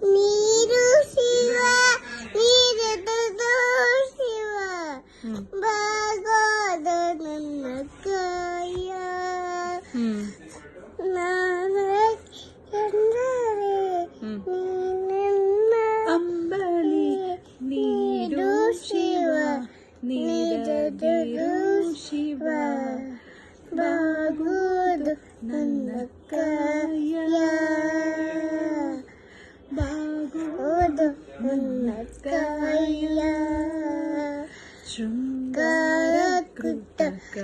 ನೀರು ಶಿವ ನೀರು ಶಿವ ಭಾಗದ ನನ್ನ ಕಾಯ ಅಂಬಲಿ ನೀಡು ಶಿವ ನೀಡದಿರು ಶಿವ ಬಾಗುವುದು ನನ್ನ ಕಾಯ ಬಾಗುವುದು ನನ್ನ ಕಾಯ ಶೃಂಗಾರ ಕೃತಕ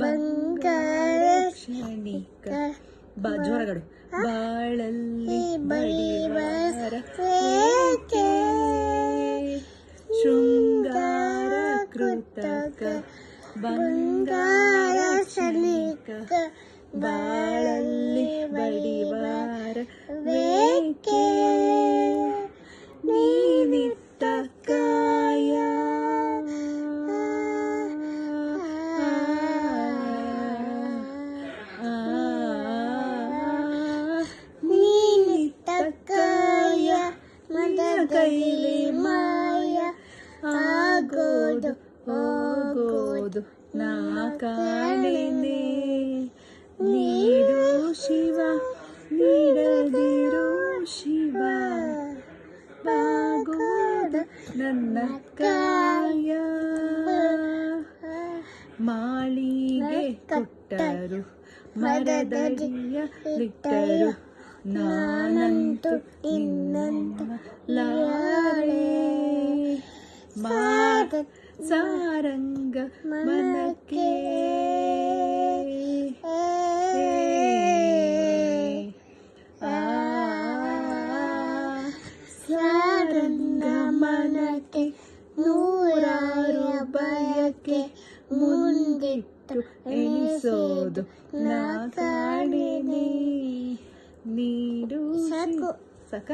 ಬಂಗಾರ ಕ್ಷಣಿಕ ಜೋರಗಡು ಬಾಳಲ್ಲಿ ಬಡಿವಾರ ಏಕೆ ಶೃಂಗಾರ ಕೃತಕ ಬಂಗಾರ ಕ್ಷಣಿಕ ಬಾಳಲ್ಲಿ ಬಡಿವಾರ ವೇಕೆ ನೀನಿತ್ತ ಕಾಯ ಕೈಲಿ ಮಾಯ ಆಗೋದು ಹೋಗೋದು ನಾ ಕಾಣೆನೆ ನೀಡು ಶಿವ ನೀಡದಿರು ಶಿವ ಬಾಗೋದು ನನ್ನ ಕಾಯ ಮಾಳಿಗೆ ಕೊಟ್ಟರು ಮರದಡಿಯ ಬಿಟ್ಟರು ನಾನಂತೂ ನಿನ್ನಂತ ಲಾರೆ ಸಾರಂಗ ಮನಕ್ಕೆ ಸಾರಂಗ ಮನಕ್ಕೆ ನೂರಾರು ಬಯಕೆ ಮುಂದಿಟ್ಟು ಎಣಿಸೋದು ನಾ ಕಾಣೆನೆ ನೀಡು ಸಾಕ